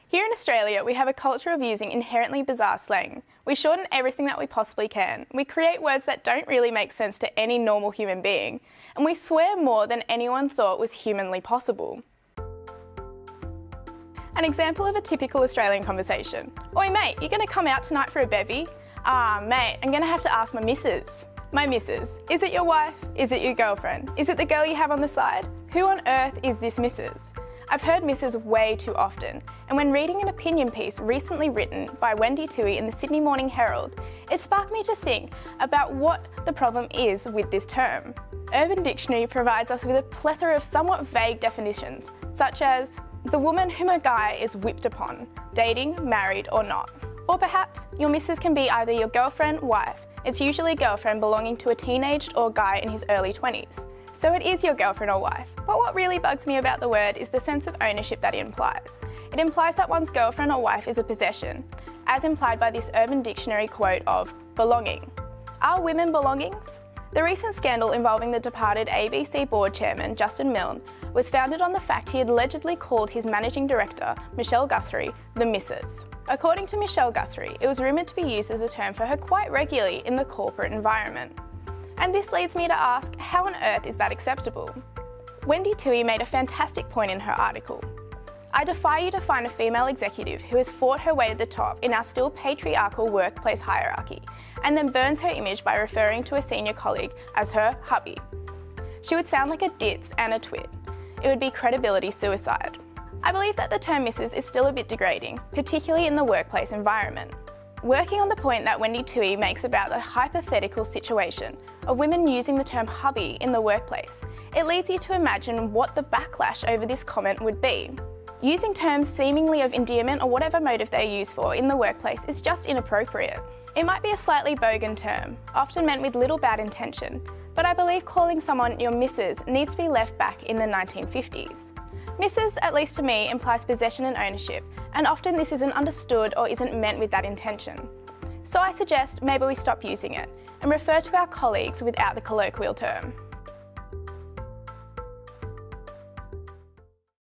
Here in Australia, we have a culture of using inherently bizarre slang. We shorten everything that we possibly can. We create words that don't really make sense to any normal human being. And we swear more than anyone thought was humanly possible. An example of a typical Australian conversation. Oi mate, you gonna come out tonight for a bevy? Ah mate, I'm gonna have to ask my missus. My missus. Is it your wife? Is it your girlfriend? Is it the girl you have on the side? Who on earth is this missus? I've heard missus way too often, and when reading an opinion piece recently written by Wendy Toohey in the Sydney Morning Herald, it sparked me to think about what the problem is with this term. Urban Dictionary provides us with a plethora of somewhat vague definitions, such as the woman whom a guy is whipped upon, dating, married or not. Or perhaps your missus can be either your girlfriend, wife. It's usually girlfriend belonging to a teenaged or guy in his early 20s. So it is your girlfriend or wife. But what really bugs me about the word is the sense of ownership that it implies. It implies that one's girlfriend or wife is a possession, as implied by this Urban Dictionary quote of belonging. Are women belongings? The recent scandal involving the departed ABC board chairman, Justin Milne, was founded on the fact he had allegedly called his managing director, Michelle Guthrie, the missus. According to Michelle Guthrie, it was rumoured to be used as a term for her quite regularly in the corporate environment. And this leads me to ask, how on earth is that acceptable? Wendy Toohey made a fantastic point in her article. I defy you to find a female executive who has fought her way to the top in our still patriarchal workplace hierarchy and then burns her image by referring to a senior colleague as her hubby. She would sound like a ditz and a twit. It would be credibility suicide. I believe that the term missus is still a bit degrading, particularly in the workplace environment. Working on the point that Wendy Toohey makes about the hypothetical situation of women using the term hubby in the workplace, it leads you to imagine what the backlash over this comment would be. Using terms seemingly of endearment or whatever motive they're used for in the workplace is just inappropriate. It might be a slightly bogan term, often meant with little bad intention, but I believe calling someone your missus needs to be left back in the 1950s. Missus, at least to me, implies possession and ownership, and often this isn't understood or isn't meant with that intention. So I suggest maybe we stop using it and refer to our colleagues without the colloquial term.